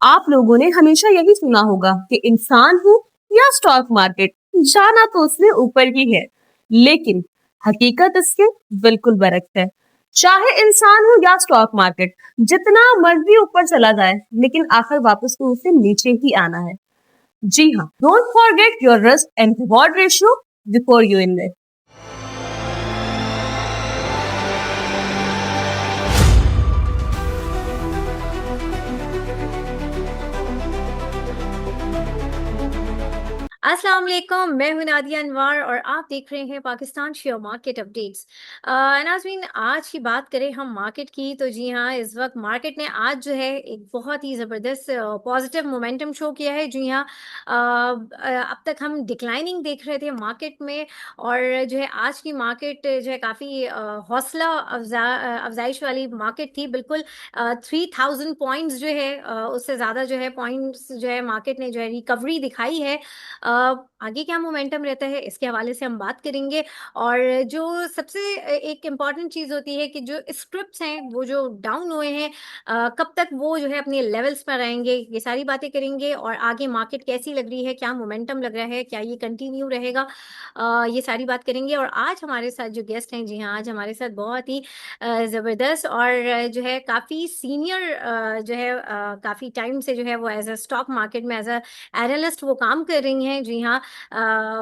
आप लोगों ने हमेशा यही सुना होगा कि इंसान हो या स्टॉक मार्केट, जाना तो उसने ऊपर ही है, लेकिन हकीकत इसके बिल्कुल बरक्स है। चाहे इंसान हो या स्टॉक मार्केट, जितना मर्जी ऊपर चला जाए, लेकिन आखिर वापस तो उसे नीचे ही आना है। जी हाँ, don't forget your risk and reward ratio before you invest. अस्सलाम वालेकुम, मैं हूं नादिया अनवर और आप देख रहे हैं पाकिस्तान शेयर मार्केट अपडेट्स। नाज़रीन, आज की बात करें हम मार्केट की, तो जी हाँ, इस वक्त मार्केट ने आज जो है एक बहुत ही ज़बरदस्त पॉजिटिव मोमेंटम शो किया है। जी हाँ, अब तक हम डिक्लाइनिंग देख रहे थे मार्केट में, और जो है आज की मार्केट जो है काफ़ी हौसला अफजाइश वाली मार्केट थी। बिल्कुल 3000 पॉइंट्स जो है उससे ज़्यादा जो है पॉइंट्स जो है मार्केट ने जो है रिकवरी दिखाई है। आगे क्या मोमेंटम रहता है इसके हवाले से हम बात करेंगे। और जो सबसे एक इम्पॉर्टेंट चीज़ होती है कि जो स्क्रिप्ट्स हैं वो जो डाउन हुए हैं, कब तक वो जो है अपने लेवल्स पर आएंगे, ये सारी बातें करेंगे। और आगे मार्केट कैसी लग रही है, क्या मोमेंटम लग रहा है, क्या ये कंटिन्यू रहेगा, ये सारी बात करेंगे। और आज हमारे साथ जो गेस्ट हैं, जी हाँ, आज हमारे साथ बहुत ही ज़बरदस्त और जो है काफ़ी सीनियर जो है काफ़ी टाइम से जो है वो एज अ स्टॉक मार्केट में एज अ एनालिस्ट वो काम कर रही हैं। जी हाँ,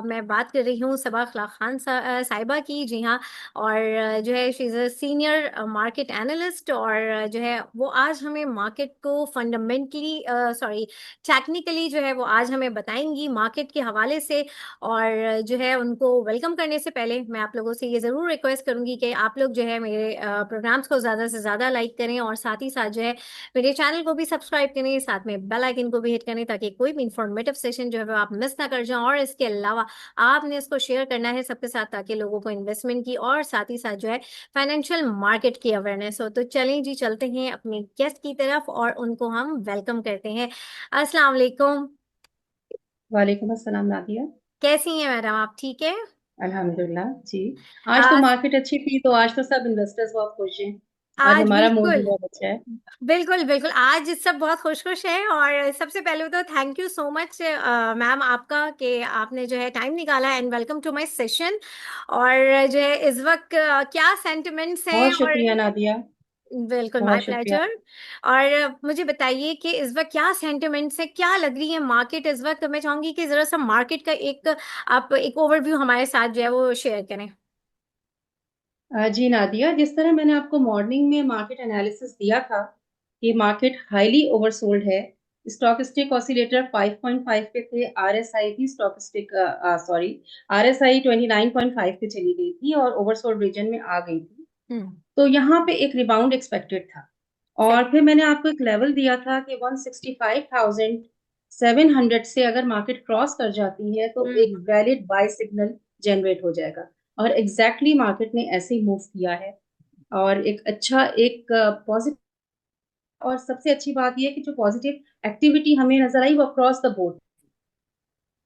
मैं बात कर रही हूँ सबा अखलाक खान साहिबा की। जी हाँ, और जो है she is a senior market analyst, और जो है वो आज हमें मार्केट को फंडामेंटली सॉरी टेक्निकली जो है वो आज हमें बताएंगी मार्केट के हवाले से। और जो है उनको वेलकम करने से पहले मैं आप लोगों से ये ज़रूर रिक्वेस्ट करूँगी कि आप लोग जो है मेरे प्रोग्राम्स को ज़्यादा से ज़्यादा लाइक करें, और साथ ही साथ जो है मेरे चैनल को भी सब्सक्राइब करें, साथ में बेल आइकन को भी हिट करें, ताकि कोई भी इंफॉर्मेटिव सेशन जो है वो आप मिस ना कर जाएं। और इसके अलावा आपने इसको शेयर करना है सबके साथ, ताकि लोगों को इन्वेस्टमेंट की और साथ ही साथ जो है फाइनेंशियल मार्केट की अवेयरनेस हो। तो चलें जी, चलते हैं अपने गेस्ट की तरफ और उनको हम वेलकम करते हैं। अस्सलाम वालेकुम। वालेकुम अस्सलाम नादिया। कैसी हैं मैडम आप, ठीक है? अल्हम्दुलिल्लाह जी। आज तो आज मार्केट अच्छी थी, तो आज तो सब इन्वेस्टर्स बहुत खुश हैं। आज आज हमारा मूड भी बिल्कुल बहुत अच्छा है। बिल्कुल बिल्कुल आज सब बहुत खुश खुश हैं। और सबसे पहले तो thank you so much ma'am आपका कि आपने जो है टाइम निकाला, and welcome to my session. और जो है इस वक्त क्या सेंटिमेंट्स हैं, बहुत और शुक्रिया नादिया। बिल्कुल माय बहुत शुक्रिया। प्लेजर। और मुझे बताइए कि इस वक्त क्या सेंटिमेंट्स है, क्या लग रही है मार्केट इस वक्त। मैं चाहूंगी कि जरा सा मार्केट का एक आप एक ओवरव्यू हमारे साथ जो है वो शेयर करें। जी नादिया, जिस तरह मैंने आपको मॉर्निंग में मार्केट एनालिसिस दिया था कि मार्केट हाईली ओवरसोल्ड है। स्टॉक स्टिक ऑसिलेटर 5.5 पे थे, आरएसआई भी स्टॉक स्टिक सॉरी आरएसआई 29.5 पे चली गई थी और ओवरसोल्ड रीजन में आ गई थी। हम्म। तो यहाँ पे एक रिबाउंड एक्सपेक्टेड था। सही। और फिर मैंने आपको एक लेवल दिया था कि 165,700 से अगर मार्केट क्रॉस कर जाती है तो एक हम्म। वैलिड बाय सिग्नल जनरेट हो जाएगा। और एग्जैक्टली मार्केट ने ऐसे ही मूव किया है। और एक अच्छा एक पॉजिटिव, और सबसे अच्छी बात यह कि जो पॉजिटिव एक्टिविटी हमें नजर आई वो अक्रॉस द बोर्ड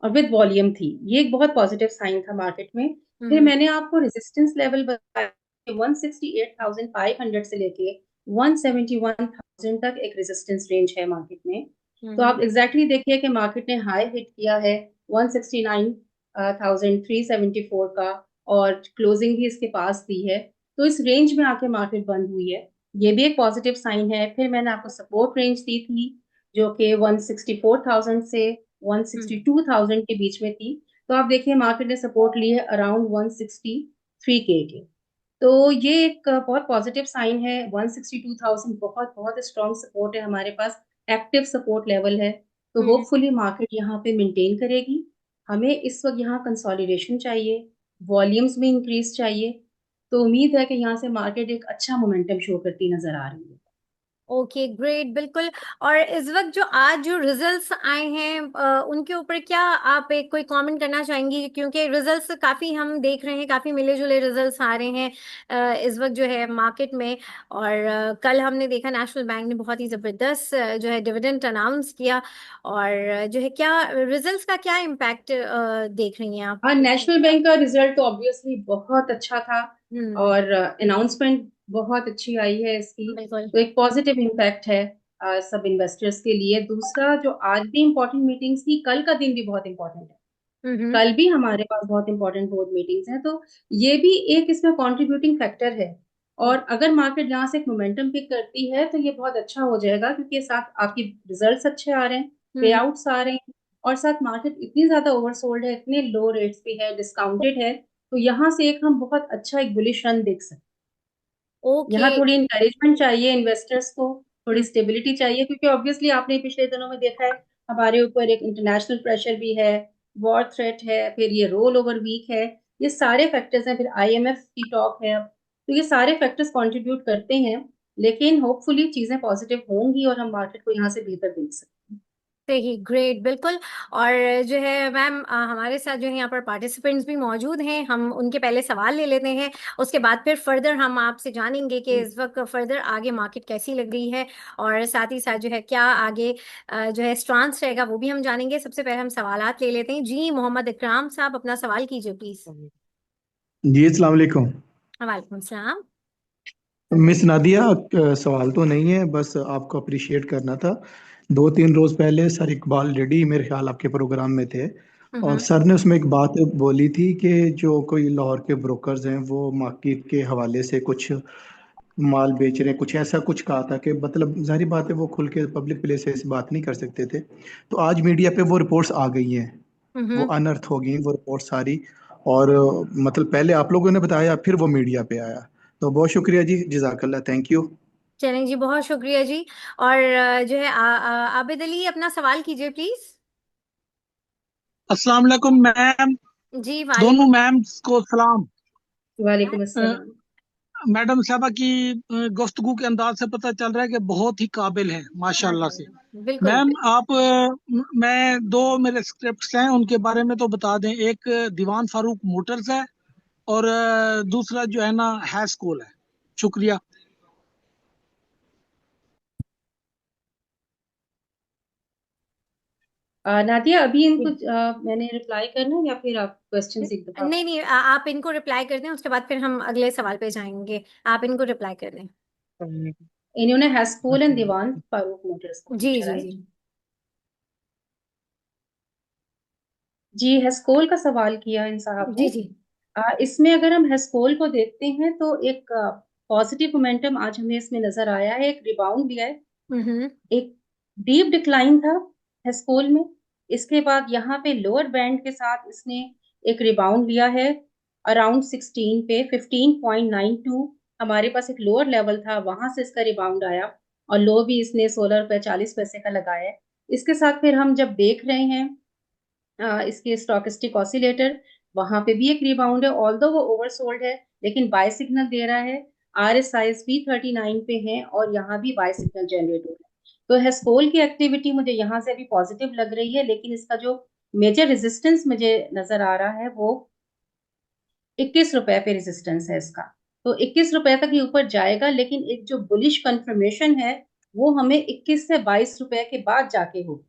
और विद वॉल्यूम थी। ये एक बहुत पॉजिटिव साइन था मार्केट में। फिर हम्म। मैंने आपको रेजिस्टेंस लेवल बताया, 168,500 से लेके 171,000 तक एक रेजिस्टेंस रेंज है मार्केट में। तो हम्म। आप एग्जैक्टली देखिए कि मार्केट ने हाई हिट किया है 169,374 का, और क्लोजिंग भी इसके पास दी है। तो इस रेंज में आके मार्केट बंद हुई है, ये भी एक पॉजिटिव साइन है। फिर मैंने आपको सपोर्ट रेंज दी थी जो कि 164,000 से हम्म। 162,000 के बीच में थी। तो आप देखिए मार्केट ने सपोर्ट लिए अराउंड 163 के। तो ये एक बहुत पॉजिटिव साइन है। 162,000 बहुत बहुत स्ट्रॉन्ग सपोर्ट है हमारे पास, एक्टिव सपोर्ट लेवल है। तो हम्म। होपफुली मार्केट यहाँ पे मेंटेन करेगी। हमें इस वक्त यहाँ कंसोलिडेशन चाहिए, वॉल्यूम्स में इंक्रीज चाहिए। तो उम्मीद है कि यहाँ से मार्केट एक अच्छा मोमेंटम शो करती नजर आ रही है। ओके ग्रेट, बिल्कुल। और इस वक्त जो आज जो रिजल्ट्स आए हैं उनके ऊपर क्या आप एक कोई कमेंट करना चाहेंगी, क्योंकि रिजल्ट्स काफ़ी हम देख रहे हैं, काफ़ी मिले जुले रिजल्ट्स आ रहे हैं इस वक्त जो है मार्केट में। और कल हमने देखा नेशनल बैंक ने बहुत ही ज़बरदस्त जो है डिविडेंड अनाउंस किया। और जो है क्या रिजल्ट्स का क्या इम्पैक्ट देख रही हैं आप? हाँ, नेशनल बैंक का रिजल्ट तो ऑब्वियसली बहुत अच्छा था। हम्म। और अनाउंसमेंट बहुत अच्छी आई है इसकी। बिल्कुल। तो एक पॉजिटिव इम्पैक्ट है। सब इन्वेस्टर्स के लिए। दूसरा, जो आज भी इम्पोर्टेंट मीटिंग्स थी, कल का दिन भी बहुत इम्पोर्टेंट है। हम्म। कल भी हमारे पास बहुत इंपॉर्टेंट बोर्ड मीटिंग्स हैं, तो ये भी एक इसमें कंट्रीब्यूटिंग फैक्टर है। और अगर मार्केट यहाँ से एक मोमेंटम पिक करती है तो ये बहुत अच्छा हो जाएगा, क्योंकि साथ आपकी रिजल्ट्स अच्छे आ रहे हैं, पे हम्म। आउट्स आ रहे हैं, और साथ मार्केट इतनी ज्यादा ओवरसोल्ड है, इतने लो रेट्स पे है, डिस्काउंटेड है, तो यहाँ से एक हम बहुत अच्छा एक बुलिश रन देख सकते हैं। ओके। यहाँ थोड़ी इंकरेजमेंट चाहिए इन्वेस्टर्स को, थोड़ी हम्म। स्टेबिलिटी चाहिए, क्योंकि ऑब्वियसली आपने पिछले दिनों में देखा है हमारे ऊपर एक इंटरनेशनल प्रेशर भी है, वॉर थ्रेट है, फिर ये रोल ओवर वीक है, ये सारे फैक्टर्स हैं, फिर आईएमएफ की टॉक है अब, तो ये सारे फैक्टर्स कंट्रीब्यूट करते हैं। लेकिन होपफुली चीजें पॉजिटिव होंगी और हम मार्केट को यहाँ से बेहतर देख सकते हैं। सही, ग्रेट, बिल्कुल। और जो है मैम, हमारे साथ जो है यहाँ पर पार्टिसिपेंट्स भी मौजूद हैं, हम उनके पहले सवाल ले लेते हैं, उसके बाद फिर फर्दर हम आपसे जानेंगे कि इस वक्त फर्दर आगे मार्केट कैसी लग रही है, और साथ ही साथ जो है क्या आगे जो है स्टांस रहेगा वो भी हम जानेंगे। सबसे पहले हम सवालात ले लेते हैं। जी, मोहम्मद इकराम साहब, अपना सवाल कीजिए प्लीज। जी अस्सलाम वालेकुम। वालेकुम सलाम। मिस नादिया, सवाल तो नहीं है, बस आपको अप्रिशिएट करना था। 2-3 रोज पहले सर इकबाल रेड्डी मेरे ख्याल आपके प्रोग्राम में थे, और हम्म। सर ने उसमें एक बात बोली थी कि जो कोई लाहौर के ब्रोकर्स हैं वो मार्केट के हवाले से कुछ माल बेच रहे हैं, कुछ ऐसा कुछ कहा था कि मतलब जाहिर बात है वो खुल के पब्लिक प्लेस से इस बात नहीं कर सकते थे। तो आज मीडिया पे वो रिपोर्ट्स आ गई हैं, वो हम्म। अनर्थ हो गई वो रिपोर्ट सारी। और मतलब पहले आप लोगों ने बताया, फिर वो मीडिया पे आया। तो बहुत शुक्रिया जी, जजाकल्ला, थैंक यू। चलें जी, बहुत शुक्रिया जी। और जो है आबिद अली, अपना सवाल कीजिए प्लीज। अस्सलाम वालेकुम मैम। जी, दोनों वालेकुम। मैम्स को सलाम। वालेकुम अ, अस्सलाम। मैडम साहबा की गुफ्तगू के अंदाज से पता चल रहा है कि बहुत ही काबिल है माशाल्लाह से। माशाल्लाह, बिल्कुल। मैम आप मैं दो मेरे स्क्रिप्ट्स हैं उनके बारे में तो बता दें। एक दीवान फारूक मोटर्स है, और दूसरा जो है ना हैस्कोल है। शुक्रिया। नादिया, अभी इनको मैंने रिप्लाई करना है या फिर आप क्वेश्चन एक दफा? नहीं नहीं, आप इनको रिप्लाई कर दें, उसके बाद फिर हम अगले सवाल पे जाएंगे। आप इनको रिप्लाई कर दें। इन्होंने हैस्कोल एंड दीवान फारूक मोटर्स का जी पूछा, जी राइट? जी। जी, हेस्कोल का सवाल किया इन साहब जी ने। जी। इसमें अगर हम हेस्कोल को देखते हैं तो एक पॉजिटिव मोमेंटम आज हमें इसमें नजर आया है, एक रिबाउंड भी है। हम्म। एक डीप डिक्लाइन था हेस्कोल में, इसके बाद यहाँ पे लोअर बैंड के साथ इसने एक रिबाउंड लिया है अराउंड 16 पे 15.92। हमारे पास एक लोअर लेवल था, वहां से इसका रिबाउंड आया, और लो भी इसने 16 रुपए 40 पैसे का लगाया है। इसके साथ फिर हम जब देख रहे हैं इसके स्टॉकेस्टिक ऑसिलेटर, वहां पे भी एक रिबाउंड है, ऑल्दो वो ओवरसोल्ड है, लेकिन बाय सिग्नल दे रहा है। आरएसआईज भी 39 पे है, और यहाँ भी बाय सिग्नल जनरेट हो रहा है। तो हेस्कोल की एक्टिविटी मुझे यहाँ से अभी पॉजिटिव लग रही है, लेकिन इसका जो मेजर रेजिस्टेंस मुझे नजर आ रहा है वो 21 रुपए पे रेजिस्टेंस है इसका। तो 21 रुपए तक ये ऊपर जाएगा, लेकिन एक जो बुलिश कंफर्मेशन है वो हमें 21 से 22 रुपए के बाद जाके होगी।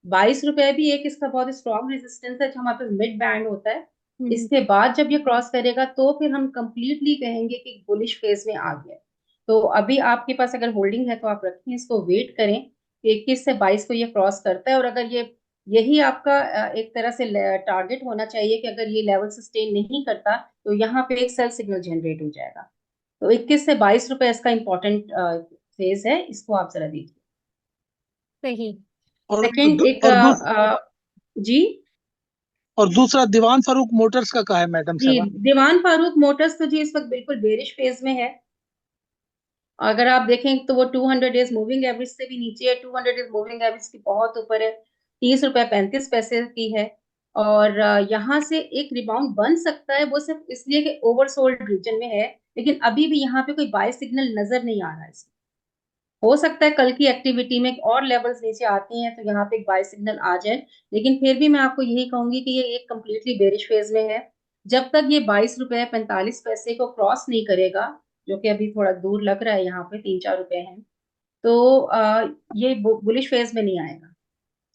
22 रुपए भी एक इसका बहुत स्ट्रॉन्ग रेजिस्टेंस है, जो हमारे पास मिड बैंड होता है। हम्म। इसके बाद जब ये क्रॉस करेगा तो फिर हम कंप्लीटली कहेंगे कि बुलिश फेज में आ गया है। तो अभी आपके पास अगर होल्डिंग है तो आप रखें इसको, वेट करें कि 21 से 22 को ये क्रॉस करता है, और अगर ये यही आपका एक तरह से टारगेट होना चाहिए कि अगर ये लेवल सस्टेन नहीं करता तो यहाँ पे एक सेल सिग्नल जनरेट हो जाएगा। तो 21 से 22 रुपए इसका इंपॉर्टेंट फेज है, इसको आप जरा देखिए। सही। और सेकंड एक और दूस, जी। और दूसरा दीवान फारूक मोटर्स का कहा है मैडम जी, साहबा। दीवान फारूक मोटर्स तो जी इस वक्त बिल्कुल बेरिश फेज में है। अगर आप देखें तो वो 200 डेज मूविंग एवरेज से भी नीचे है, 200 डेज मूविंग एवरेज की बहुत ऊपर है, 30 रुपए 35 पैसे की है। और यहाँ से एक रिबाउंड बन सकता है, वो सिर्फ इसलिए कि ओवरसोल्ड रीजन में है, लेकिन अभी भी यहाँ पे कोई बाय सिग्नल नजर नहीं आ रहा है इसमें। हो सकता है कल की एक्टिविटी में और लेवल्स नीचे आती हैं तो यहाँ पे एक बाय सिग्नल आ जाए, लेकिन फिर भी मैं आपको यही कहूंगी कि ये एक कम्प्लीटली बेरिश फेज में है। जब तक ये 22 रुपए 45 पैसे को क्रॉस नहीं करेगा, जो कि अभी थोड़ा दूर लग रहा है, यहाँ पे 3-4 रुपए हैं, तो ये बुलिश फेज में नहीं आएगा।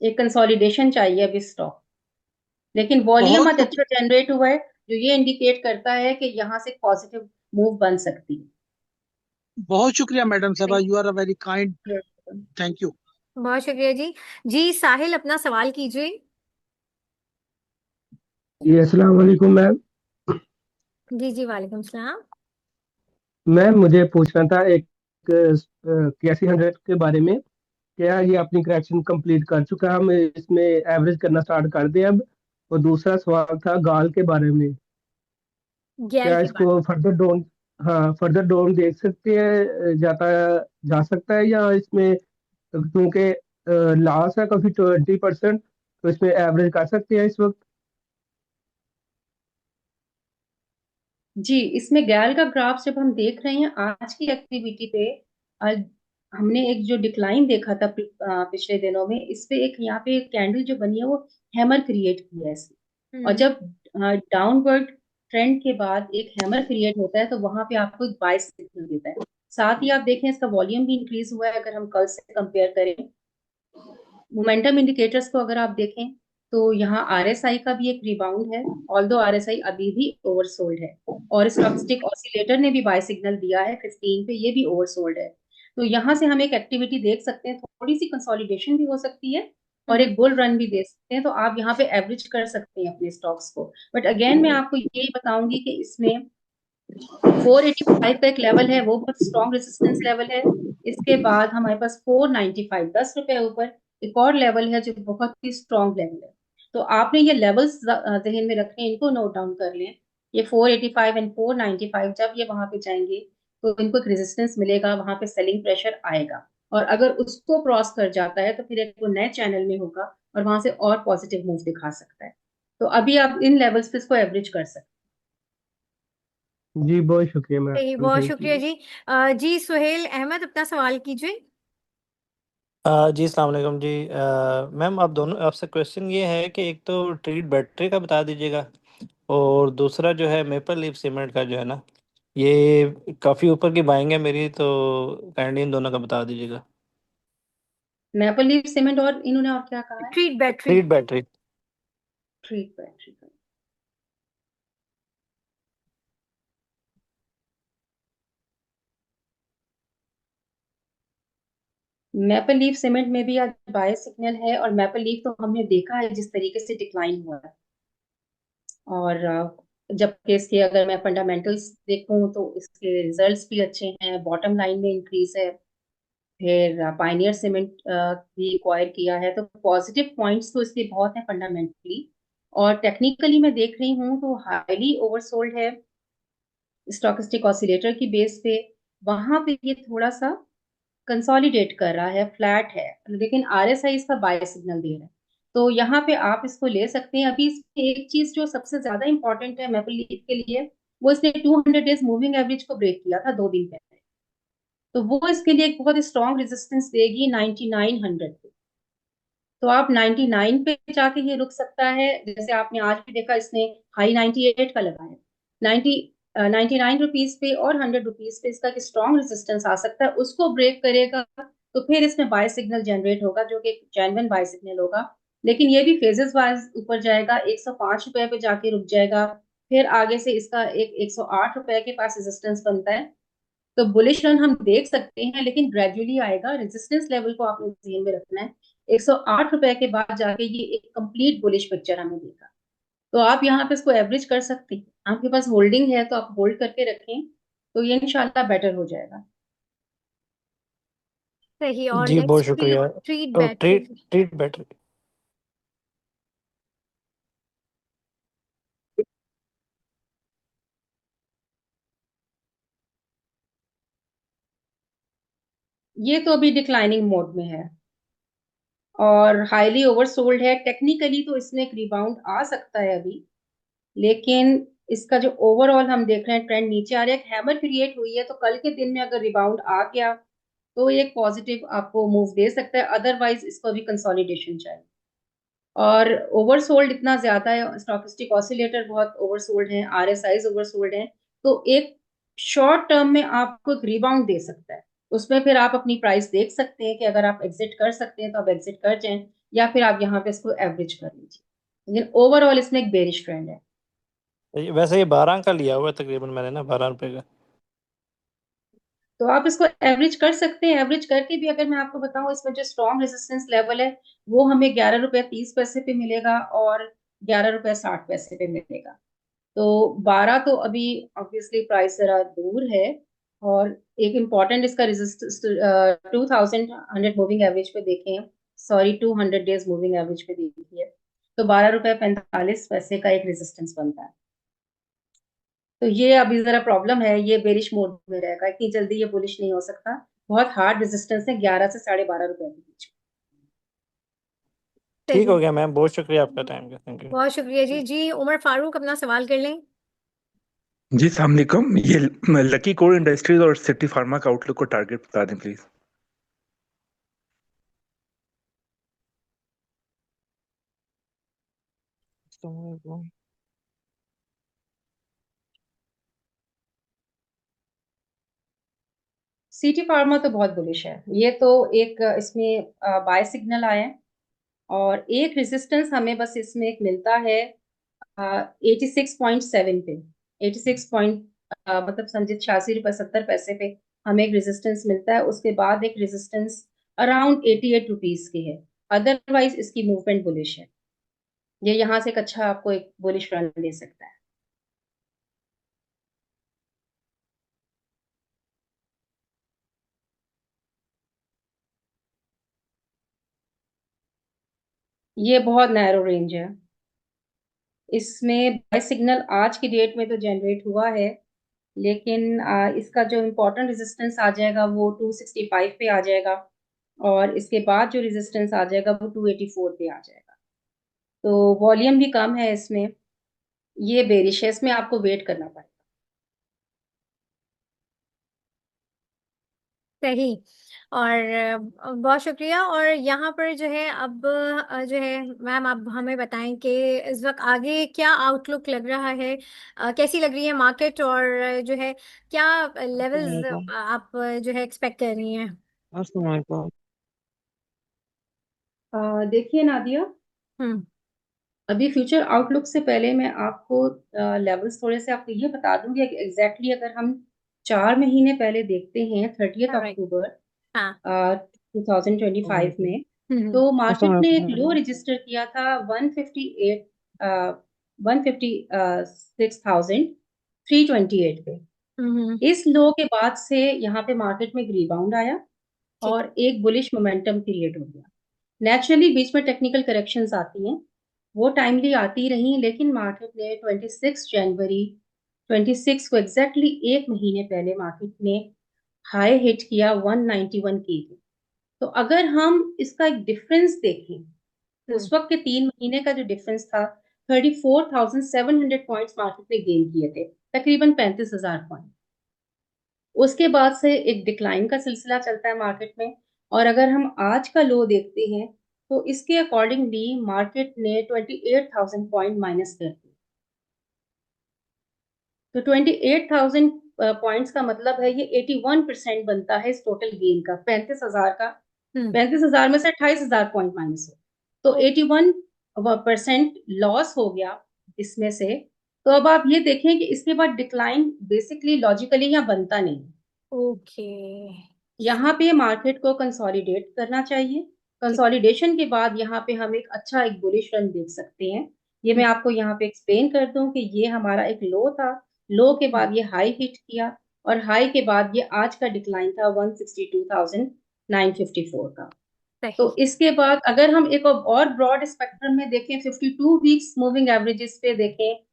एक कंसोलिडेशन चाहिए अभी स्टॉक, लेकिन वॉल्यूम बहुत आज अच्छा जनरेट हुआ है, जो ये इंडिकेट करता है कि यहाँ से पॉजिटिव मूव बन सकती है। बहुत शुक्रिया मैडम साहबा, Thank you are a very kind. you. Thank you. बहुत शुक्रिया जी। जी साहिल अपना सवाल कीजिए। जी अस्सलाम वालेकुम मैम। जी जी वालेकुम सलाम। मैम मुझे पूछना था एक कैसी 100 के बारे में। क्या ये अपनी करेक्शन कंप्लीट कर चुका है, हम इसमें एवरेज करना स्टार्ट कर दें अब। और दूसरा सवाल था गाल के बारे में, गैल क्या की बात। इसको फर्दर डाउन, हाँ फर्दर डाउन देख सकते हैं, जाता जा सकता है या इसमें, क्योंकि लॉस है काफी 20%, तो इसमें एवरेज कर सकते हैं इस वक्त। जी, इसमें गैल का ग्राफ जब हम देख रहे हैं आज की एक्टिविटी पे, अ, हमने एक जो डिक्लाइन देखा था पिछले दिनों में, इस पे एक यहाँ पे एक कैंडल जो बनी है वो हैमर क्रिएट किया है इसने। और जब डाउनवर्ड ट्रेंड के बाद एक हैमर क्रिएट होता है तो वहां पे आपको एक बाय सिग्नल देता है। साथ ही आप देखें इसका वॉल्यूम भी इंक्रीज हुआ है अगर हम कल से कंपेयर करें। मोमेंटम इंडिकेटर्स को अगर आप देखें तो यहाँ आरएसआई का भी एक रिबाउंड है, ऑल्दो आरएसआई अभी भी ओवरसोल्ड है। और स्टॉक्स्टिक ऑसिलेटर ने भी बाय सिग्नल दिया है 15 पे, ये भी ओवरसोल्ड है। तो यहाँ से हम एक एक्टिविटी देख सकते हैं, थोड़ी सी कंसोलिडेशन भी हो सकती है और एक बुल रन भी दे सकते हैं। तो आप यहाँ पे एवरेज कर सकते हैं अपने स्टॉक्स को। बट अगेन मैं आपको यही बताऊंगी कि इसमें 485 का एक लेवल है, वो बहुत स्ट्रॉन्ग रेजिस्टेंस लेवल है। इसके बाद हमारे पास 495, 10 रुपए ऊपर एक और लेवल है जो बहुत ही स्ट्रॉन्ग लेवल है। तो आपने ये लेवल्स जहन में रखें, इनको नोट डाउन कर लें। ये 485 एंड 495 जब ये वहां पे जाएंगे तो इनको एक रेजिस्टेंस मिलेगा, वहां पे सेलिंग प्रेशर आएगा। और अगर उसको क्रॉस कर जाता है तो फिर एक वो नए चैनल में होगा और वहां से और पॉजिटिव मूव दिखा सकता है। तो अभी आप इन लेवल्स पे इसको एवरेज कर सकते जी बहुत शुक्रिया सही, मैम, बहुत थैंक शुक्रिया यू। जी। जी सुहेल अहमद अपना सवाल कीजिए। जी अस्सलाम वालेकुम जी। मैम आप दोनों, आपसे क्वेश्चन ये है कि एक तो ट्रीट बैटरी का बता दीजिएगा, और दूसरा जो है मेपल लीफ सीमेंट का जो है ना, ये काफ़ी ऊपर की बाइंग है मेरी, तो काइंडली इन दोनों का बता दीजिएगा। मैपल लीफ सीमेंट और इन्होंने और क्या कहा है? Treat battery. Treat battery. ठीक है, ठीक है। मैपल लीफ सीमेंट में भी आज बाय सिग्नल है और मैपल लीफ तो हमने देखा है जिस तरीके से डिक्लाइन हुआ है। और जबकि इसके अगर मैं फंडामेंटल्स देखूं तो इसके रिजल्ट्स भी अच्छे हैं, बॉटम लाइन में इंक्रीज है। फिर पाइनियर सीमेंट भी एक्वायर किया है, तो पॉजिटिव पॉइंट्स तो इसके बहुत हैं फंडामेंटली। और टेक्निकली मैं देख रही हूँ तो हाईली ओवरसोल्ड है स्टॉकिस्टिक ऑसिलेटर की बेस पे। वहां पे ये थोड़ा सा कंसोलिडेट कर रहा है, फ्लैट है, लेकिन आरएसआई इसका बाय सिग्नल दे रहा है। तो यहाँ पे आप इसको ले सकते हैं। अभी इसमें एक चीज जो सबसे ज्यादा इंपॉर्टेंट है मैपल लीफ के लिए, वो इसने 200 डेज मूविंग एवरेज को ब्रेक किया था 2 दिन पहले। तो वो इसके लिए एक बहुत स्ट्रॉन्ग रेजिस्टेंस देगी 9900 पे। तो आप 99 पे जाके ये रुक सकता है। जैसे आपने आज भी देखा इसने हाई 98 का लगाया, 90 99 रुपीज पे और 100 रुपीज पे इसका स्ट्रॉन्ग रेजिस्टेंस आ सकता है। उसको ब्रेक करेगा तो फिर इसमें बाय सिग्नल जनरेट होगा जो कि एक जेन्युइन बाय सिग्नल होगा। लेकिन ये भी फेजेस वाइज ऊपर जाएगा, 105 रुपए पे जाके रुक जाएगा। फिर आगे से इसका एक 108 रुपए के पास रेजिस्टेंस बनता है। तो बुलिश रन हम देख सकते हैं लेकिन ग्रेजुअली आएगा। रेजिस्टेंस लेवल को आपने ध्यान में रखना है। 108 रुपए के बाद जाके ये एक कंप्लीट बुलिश पिक्चर हमें देगा। तो आप यहाँ पे इसको एवरेज कर सकते हैं। आपके पास होल्डिंग है तो आप होल्ड करके रखें, तो ये इंशाल्लाह बेटर हो जाएगा। सही। और जी बहुत नेक्स्ट ट्रीट शुक्रिया। ट्रीट तो बैटरी। Treat treat battery. ये तो अभी डिक्लाइनिंग मोड में है और हाईली ओवरसोल्ड है। टेक्निकली तो इसमें एक रिबाउंड आ सकता है अभी, लेकिन इसका जो ओवरऑल हम देख रहे हैं ट्रेंड नीचे आ रहा है। एक हैमर क्रिएट हुई है तो कल के दिन में अगर रिबाउंड आ गया तो ये एक पॉजिटिव आपको मूव दे सकता है। अदरवाइज इसको अभी कंसोलिडेशन चाहिए। और ओवरसोल्ड इतना ज्यादा है, स्टॉकिस्टिक ऑसिलेटर बहुत ओवरसोल्ड है, आरएसआईज ओवरसोल्ड है। तो एक शॉर्ट टर्म में आपको एक रिबाउंड दे सकता है। उसमें फिर आप अपनी प्राइस देख सकते हैं कि अगर आप एग्जिट कर सकते हैं तो आप एग्जिट कर जाएं, या फिर आप यहाँ पे इसको एवरेज कर लीजिए। लेकिन ओवरऑल इसमें एक बेरिश ट्रेंड है। वैसे ये 12 का लिया हुआ है तकरीबन मैंने ना, 12 रुपये का। तो आप इसको एवरेज कर सकते हैं। एवरेज करके भी अगर मैं आपको बताऊं, इसमें जो स्ट्रॉन्ग रेजिस्टेंस लेवल है वो हमें 11 रुपये 30 पैसे पे मिलेगा और 11 रुपये 60 पैसे पे मिलेगा। तो 12 तो अभी ऑब्वियसली प्राइस जरा दूर है। और एक इम्पॉर्टेंट इसका रेजिस्टेंस 2100 मूविंग एवरेज पे देखें, सॉरी 200 डेज मूविंग एवरेज पे देखिए, तो 12 रुपये 45 पैसे का एक रेजिस्टेंस बनता है। तो ये अभी जरा प्रॉब्लम है, ये बेरिश मोड में रहेगा, इतनी जल्दी ये बुलिश नहीं हो सकता। बहुत हार्ड रेजिस्टेंस है 11 से 12.5 रुपए के बीच। ठीक सही। हो गया मैम, बहुत शुक्रिया आपका टाइम का, थैंक यू। बहुत शुक्रिया जी। जी उमर फारूक अपना सवाल कर लें। जी अस्सलाम वालेकुम। ये लकी कोर इंडस्ट्रीज और सिटी फार्मा का आउटलुक को टारगेट बता दें प्लीज। सिटी फार्मा तो बहुत बुलिश है, ये तो एक इसमें बाय सिग्नल आया है और एक रेजिस्टेंस हमें बस इसमें एक मिलता है 86.7 पे। 86 पॉइंट मतलब समझे 86 रुपये 70 पैसे पे हमें एक रेजिस्टेंस मिलता है। उसके बाद एक रेजिस्टेंस अराउंड 88 रुपीज की है। अदरवाइज इसकी मूवमेंट बुलिश है, ये यहाँ से एक अच्छा आपको एक बुलिश रन दे सकता है। ये बहुत नैरो रेंज है, इसमें बाय सिग्नल आज की डेट में तो जनरेट हुआ है, लेकिन इसका जो इम्पोर्टेंट रेजिस्टेंस आ जाएगा वो 265 पे आ जाएगा और इसके बाद जो रेजिस्टेंस आ जाएगा वो 284 पे आ जाएगा। तो वॉल्यूम भी कम है इसमें, ये बेरिश है, इसमें आपको वेट करना पड़ेगा। सही। और बहुत शुक्रिया। और यहाँ पर जो है अब जो है मैम आप हमें बताएं कि इस वक्त आगे क्या आउटलुक लग रहा है, कैसी लग रही है मार्केट, और जो है क्या लेवल्स आप जो है एक्सपेक्ट कर रही हैं। देखिए नादिया, हम्म। अभी फ्यूचर आउटलुक से पहले मैं आपको लेवल्स थोड़े से आपको ये बता दूंगी कि एग्जैक्टली अगर हम 4 महीने पहले देखते हैं 30 राइट। अक्टूबर हाँ। 2025 में, हम्म। तो मार्केट ने एक लो रजिस्टर किया था 158 156,328 पे। हम्म। इस लो के बाद से यहाँ पे मार्केट में एक रिबाउंड आया ठीक। और एक बुलिश मोमेंटम क्रिएट हो गया। नेचुरली बीच में टेक्निकल करेक्शंस आती हैं, वो टाइमली आती रही, लेकिन मार्केट ने 26 जनवरी 26 को एग्जैक्टली एक महीने पहले मार्केट ने हाई हिट किया 191 की। तो अगर हम इसका एक डिफरेंस देखें तो उस वक्त के 3 महीने का जो डिफरेंस था 34,700 पॉइंट्स मार्केट ने गेन किए थे, तकरीबन 35,000 पॉइंट। उसके बाद से एक डिक्लाइन का सिलसिला चलता है मार्केट में। और अगर हम आज का लो देखते हैं तो इसके अकॉर्डिंगली मार्केट ने 28,000 पॉइंट माइनस कर दिए। तो 28,000 पॉइंट्स का मतलब है ये 81% बनता है इस टोटल गेन का। 35,000 का, 35,000 में से 28,000 पॉइंट माइनस हो, तो 81% लॉस हो गया इसमें से। तो अब आप ये देखें कि इसके बाद डिक्लाइन बेसिकली लॉजिकली यहाँ बनता नहीं। ओके। यहाँ पे मार्केट को कंसोलिडेट करना चाहिए। कंसोलिडेशन के बाद यहाँ पे हम एक अच्छा एक बुलिश रन देख सकते हैं। ये मैं आपको यहाँ पे एक्सप्लेन कर दूं कि ये हमारा एक लो था, लो के बाद ये हाई हिट किया और हाई के बाद ये आज का डिक्लाइन था 162,954 का। तो सही। इसके बाद अगर हम एक और ब्रॉड स्पेक्ट्रम में देखें, 52 वीक्स मूविंग एवरेजेस पे देखें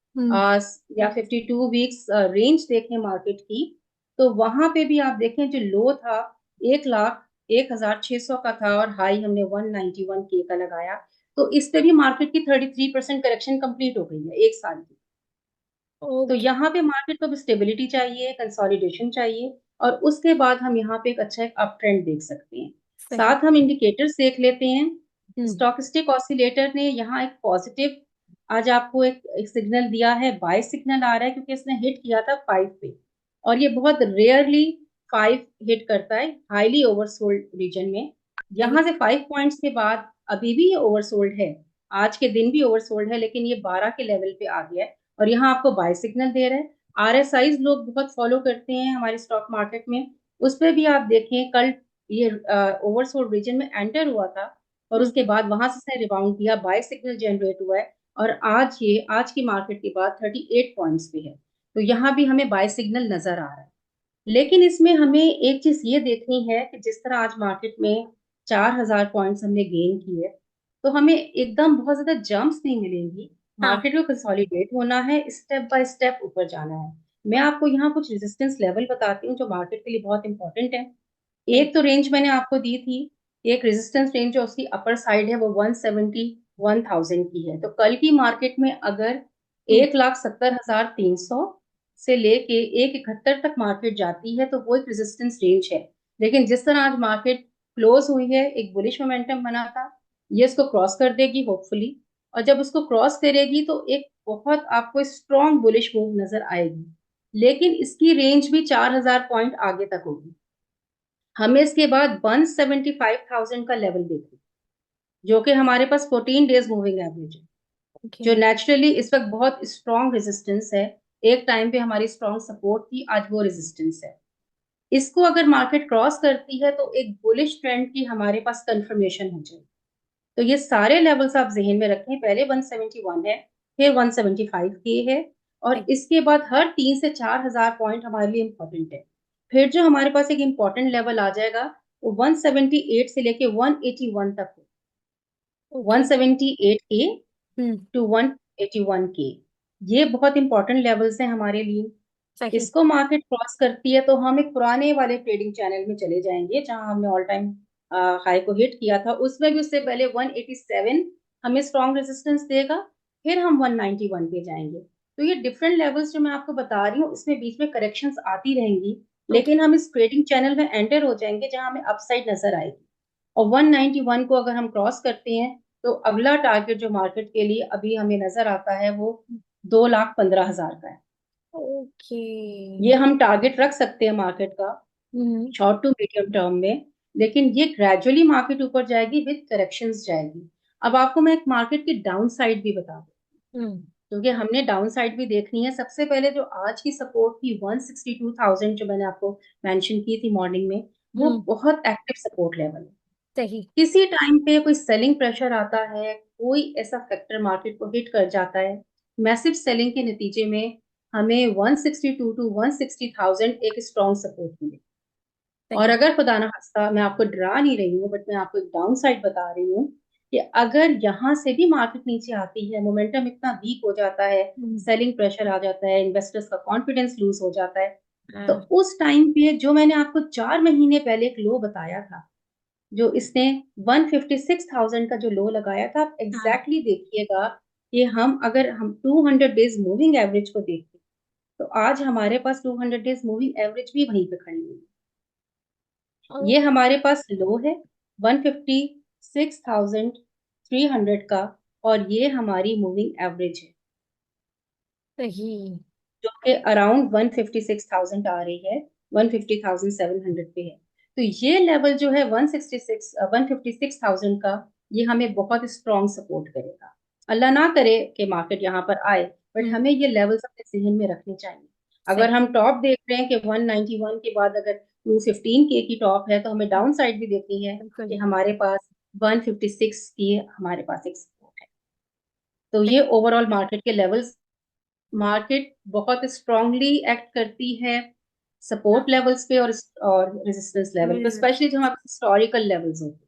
या 52 वीक्स रेंज देखें मार्केट की, तो वहां पे भी आप देखें जो लो था 1,01,600 का था और हाई हमने 191 के का लगाया। तो इस पे भी मार्केट की 33% करेक्शन कंप्लीट हो गई है एक साल की। तो ओके। यहाँ पे मार्केट को भी स्टेबिलिटी चाहिए, कंसोलिडेशन चाहिए और उसके बाद हम यहाँ पे एक अच्छा एक अप ट्रेंड देख सकते हैं। सही। साथ हम इंडिकेटर्स देख लेते हैं। स्टॉकिस्टिक ऑसिलेटर ने यहाँ एक पॉजिटिव आज आपको एक सिग्नल दिया है, बाय सिग्नल आ रहा है क्योंकि इसने हिट किया था 5 पे और ये बहुत रेयरली 5 हिट करता है हाईली ओवरसोल्ड रीजन में। यहाँ से 5 पॉइंट्स के बाद अभी भी ये ओवरसोल्ड है, आज के दिन भी ओवरसोल्ड है, लेकिन ये 12 के लेवल पे आ गया है और यहाँ आपको बाय सिग्नल दे रहा है। आरएसआईज लोग बहुत फॉलो करते हैं हमारे स्टॉक मार्केट में, उस पे भी आप देखें कल ये ओवरसोल्ड रीजन में एंटर हुआ था और उसके बाद वहां से इसने रिबाउंड किया, बाय सिग्नल जनरेट हुआ है और आज की मार्केट के बाद 38 पॉइंट्स पे है। तो यहाँ भी हमें बाय सिग्नल नजर आ रहा है। लेकिन इसमें हमें एक चीज ये देखनी है कि जिस तरह आज मार्केट में 4,000 पॉइंट्स हमने गेन किए, तो हमें एकदम बहुत ज्यादा जंप्स नहीं मिलेंगी। हाँ मार्केट को कंसोलिडेट होना है, स्टेप बाय स्टेप ऊपर जाना है। मैं आपको यहाँ कुछ रेजिस्टेंस लेवल बताती हूँ जो मार्केट के लिए बहुत इंपॉर्टेंट है। एक तो रेंज मैंने आपको दी थी, एक रेजिस्टेंस रेंज जो उसकी अपर साइड है वो 171,000 की है। तो कल की मार्केट में अगर 1,70,300 से लेके 1,71 तक मार्केट जाती है तो वो एक रेजिस्टेंस रेंज है। लेकिन जिस तरह आज मार्केट क्लोज हुई है, एक बुलिश मोमेंटम बना था, ये इसको क्रॉस कर देगी होपफुली। और जब उसको क्रॉस करेगी तो एक बहुत आपको स्ट्रॉन्ग बुलिश मूव नजर आएगी। लेकिन इसकी रेंज भी 4,000 पॉइंट आगे तक होगी। हमें इसके बाद 175,000 का लेवल देखिए, जो कि हमारे पास 14 डेज मूविंग एवरेज है, ओके जो नेचुरली इस वक्त बहुत स्ट्रॉन्ग रेजिस्टेंस है। एक टाइम पे हमारी स्ट्रॉन्ग सपोर्ट थी, आज वो रेजिस्टेंस है। इसको अगर मार्केट क्रॉस करती है तो एक बुलिश ट्रेंड की हमारे पास कंफर्मेशन हो जाएगी। तो ये सारे लेवल्स आप जहन में रखें, पहले 171 है, फिर 175 के है, और इसके बाद हर 3 से 4 हजार पॉइंट हमारे लिए इंपॉर्टेंट है। फिर जो हमारे पास एक इंपॉर्टेंट लेवल आ जाएगा वो 178 से लेके 181 तक है। ओके 178 के हम्म टू 181 के, ये बहुत इंपॉर्टेंट लेवल्स हैं हमारे लिए। सही इसको मार्केट क्रॉस करती है तो हम एक पुराने वाले ट्रेडिंग चैनल में चले जाएंगे जहां हमने ऑल टाइम हाई को हिट किया था। उसमें भी उससे पहले 187 हमें स्ट्रॉन्ग रेजिस्टेंस देगा, फिर हम 191 पे जाएंगे। तो ये डिफरेंट लेवल्स जो मैं आपको बता रही हूँ, इसमें बीच में करेक्शंस आती रहेंगी, लेकिन हम इस ट्रेडिंग चैनल में एंटर हो जाएंगे जहां हमें अपसाइड नजर आएगी। और 191 को अगर हम क्रॉस करते हैं तो अगला टारगेट जो मार्केट के लिए अभी हमें नजर आता है वो 2,15,000 का है। ओके ये हम टारगेट रख सकते हैं मार्केट का हम्म शॉर्ट टू मीडियम टर्म में, लेकिन ये ग्रेजुअली मार्केट ऊपर जाएगी, विद करेक्शंस जाएगी। अब आपको मैं एक मार्केट की डाउन साइड भी बता दूं, हम्म क्योंकि हमने डाउन साइड भी देखनी है। सबसे पहले जो आज की सपोर्ट थी 162,000 जो मैंने आपको मेंशन की थी मॉर्निंग में, वो बहुत एक्टिव सपोर्ट लेवल है। सही किसी टाइम पे कोई सेलिंग प्रेशर आता है, कोई ऐसा फैक्टर मार्केट को हिट कर जाता है, मैसिव सेलिंग के नतीजे में हमें 162 टू 160,000 एक स्ट्रॉन्ग सपोर्ट मिले। और सही अगर खुदा ना खास्ता, मैं आपको डरा नहीं रही हूँ बट मैं आपको एक डाउन साइड बता रही हूँ कि अगर यहाँ से भी मार्केट नीचे आती है, मोमेंटम इतना वीक हो जाता है, सेलिंग प्रेशर आ जाता है, इन्वेस्टर्स का कॉन्फिडेंस लूज हो जाता है, तो हाँ, उस टाइम पे जो मैंने आपको 4 महीने पहले एक लो बताया था, जो इसने 156,000 का जो लो लगाया था, आप हाँ एग्जैक्टली देखिएगा कि अगर हम 200 डेज मूविंग एवरेज को देखते तो आज हमारे पास 200 डेज मूविंग एवरेज भी वहीं पे खड़ी हुई है। ये हमारे पास लो है 156,300 का, और ये हमारी मूविंग एवरेज है सही जो कि अराउंड 156,000 आ रही है, 150,700 पे है। तो ये लेवल जो है 156,000 का, ये हमें बहुत स्ट्रॉन्ग सपोर्ट करेगा। अल्लाह ना करे कि मार्केट यहाँ पर आए, बट हमें ये लेवल्स अपने जहन में रखने चाहिए। अगर सही हम टॉप देख रहे हैं कि 191 के बाद अगर 215 के की टॉप है, तो हमें डाउन साइड भी देखनी है बिल्कुल कि हमारे पास 156 की हमारे पास एक सपोर्ट है। तो ये ओवरऑल मार्केट के लेवल्स, मार्केट बहुत स्ट्रांगली एक्ट करती है सपोर्ट लेवल्स पे और रेजिस्टेंस लेवल पे, स्पेशली जो हमारे हिस्टोरिकल लेवल्स होते हैं।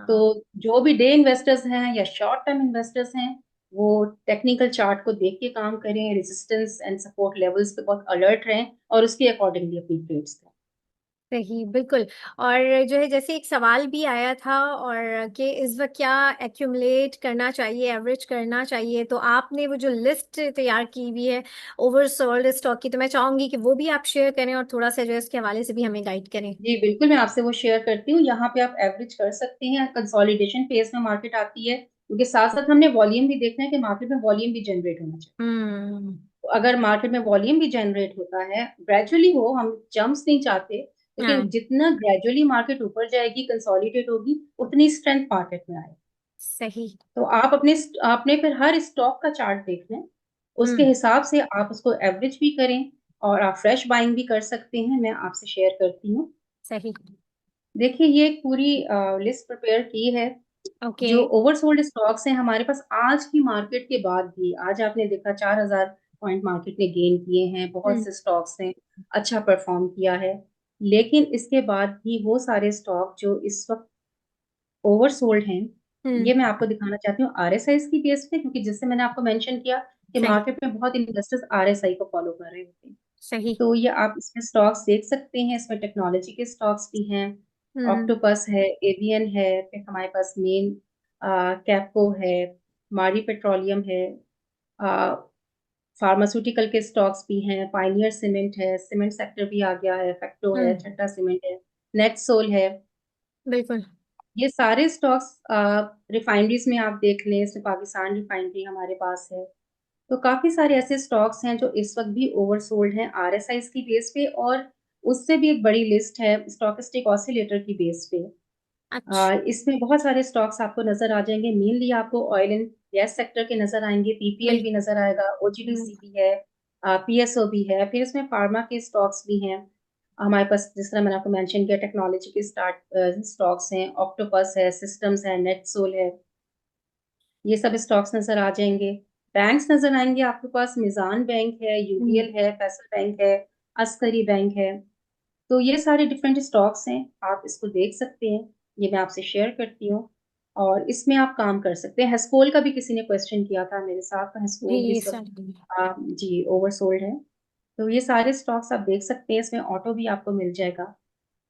तो हाँ जो भी डे इन्वेस्टर्स हैं या शॉर्ट टर्म इन्वेस्टर्स हैं, वो टेक्निकल चार्ट को देख के काम करें, रेजिस्टेंस एंड सपोर्ट लेवल्स पे बहुत अलर्ट रहें और उसके अकॉर्डिंगली अपनी ट्रेड्स करें। सही बिल्कुल। और जो है जैसे एक सवाल भी आया था और कि इस वक्त क्या एक्यूमुलेट करना चाहिए, एवरेज करना चाहिए, तो आपने वो जो लिस्ट तैयार की हुई है ओवरसोल्ड स्टॉक की, तो मैं चाहूंगी कि वो भी आप शेयर करें और थोड़ा सा जो है इसके हवाले से भी हमें गाइड करें। जी बिल्कुल, मैं आपसे वो शेयर करती हूँ। यहाँ पे आप एवरेज कर सकते हैं, कंसोलिडेशन फेज में मार्केट आती है, क्योंकि साथ साथ हमने वॉल्यूम भी देखना है कि मार्केट में वॉल्यूम भी जनरेट होना चाहिए। हम्म तो अगर मार्केट में वॉल्यूम भी जनरेट होता है, ग्रेजुअली हो, हम जंप्स नहीं चाहते, हाँ लेकिन जितना ग्रेजुअली मार्केट ऊपर जाएगी, कंसोलिडेट होगी, उतनी स्ट्रेंथ मार्केट में आएगी। सही तो आप आपने फिर हर स्टॉक का चार्ट देखना है, उसके हम्म हिसाब से आप उसको एवरेज भी करें, और आप फ्रेश बाइंग भी कर सकते हैं। मैं आपसे शेयर करती हूँ। सही। देखिए, ये एक पूरी लिस्ट प्रिपेयर की है ओके। जो ओवरसोल्ड स्टॉक्स हैं हमारे पास आज की मार्केट के बाद भी। आज आपने देखा 4000 पॉइंट मार्केट ने गेन किए हैं, बहुत से स्टॉक्स ने अच्छा परफॉर्म किया है, लेकिन इसके बाद भी वो सारे स्टॉक जो इस वक्त ओवरसोल्ड हैं, ये मैं आपको दिखाना चाहती हूँ आरएसआई की बेस पे, क्योंकि जिससे मैंने आपको मेंशन किया कि सही। मार्केट में बहुत इन्वेस्टर्स आरएसआई को फॉलो कर रहे होते हैं। सही। तो ये आप इसमें स्टॉक्स देख सकते हैं। इसमें टेक्नोलॉजी के स्टॉक्स भी हैं, ऑक्टोपस है, एवियन है, फिर हमारे पास मेन कैपको है, मारी पेट्रोलियम है, फार्मास्यूटिकल के स्टॉक्स भी हैं, पाइनियर सीमेंट है, सीमेंट सेक्टर भी आ गया है, फैक्टो है, छट्टा सीमेंट है, नेटसोल है। बिल्कुल। ये सारे स्टॉक्स रिफाइनरीज में आप देख लें, इसमें पाकिस्तान रिफाइनरी हमारे पास है। तो काफी सारे ऐसे स्टॉक्स हैं जो इस वक्त भी ओवरसोल्ड हैं आरएसआई की बेस पे, और उससे भी एक बड़ी लिस्ट है स्टॉकिस्टिक ऑसिलेटर की बेस पे। अच्छा। इसमें बहुत सारे स्टॉक्स आपको नजर आ जाएंगे। मेनली आपको ऑयल एंड गैस सेक्टर के नजर आएंगे, पीपीएल भी नजर आएगा, ओजीडीसी भी है, पीएसओ भी है, फिर इसमें फार्मा के स्टॉक्स भी हैं हमारे पास। जिस तरह मैंने आपको मेंशन किया, टेक्नोलॉजी के स्टॉक्स हैं, ऑक्टोपस है, सिस्टम्स है, नेटसोल है, ये सब स्टॉक्स नजर आ जाएंगे। बैंक्स नजर आएंगे आपके पास, मिजान बैंक है, यूबीएल है, फैसल बैंक है, अस्करी बैंक है। तो ये सारे डिफरेंट स्टॉक्स हैं, आप इसको देख सकते हैं। ये मैं आपसे शेयर करती हूँ और इसमें आप काम कर सकते हैं। हेस्कोल का भी किसी ने क्वेश्चन किया था मेरे साथ, तो हेस्कोल भी जी इस वक्त सर। जी ओवरसोल्ड है। तो ये सारे स्टॉक्स आप देख सकते हैं। इसमें ऑटो भी आपको मिल जाएगा।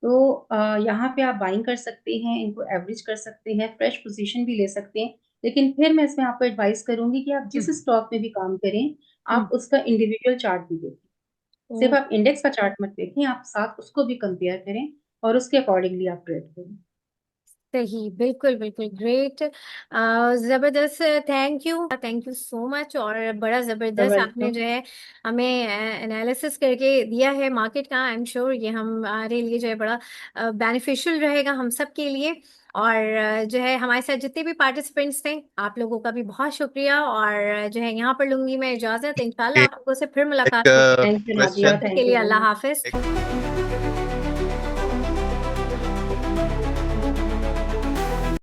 तो यहाँ पे आप बाइंग कर सकते हैं, इनको एवरेज कर सकते हैं, फ्रेश पोजीशन भी ले सकते हैं। लेकिन फिर मैं इसमें आपको एडवाइस करूंगी कि आप जिस स्टॉक में भी काम करें, आप उसका इंडिविजुअल चार्ट भी देखें। सिर्फ आप इंडेक्स का चार्ट मत देखें, आप साथ उसको भी कंपेयर करें और उसके अकॉर्डिंगली आप ट्रेड करें। सही। बिल्कुल बिल्कुल ग्रेट। जबरदस्त। Thank you so much. और बड़ा जबरदस्त आपने वेलकम। जो है हमें एनालिसिस करके दिया है मार्केट का। आई एम श्योर ये हमारे लिए जो है बड़ा बेनिफिशियल रहेगा हम सब के लिए। और जो है हमारे साथ जितने भी पार्टिसिपेंट्स थे, आप लोगों का भी बहुत शुक्रिया। और जो है यहाँ पर लूंगी मैं इजाजत। इंशाल्लाह आप लोगों से फिर मुलाकात होगी। थैंक यू नादिया, क्वेश्चन तब तक थैंक के यू लिए वेरी अल्लाह मच। हाफिज।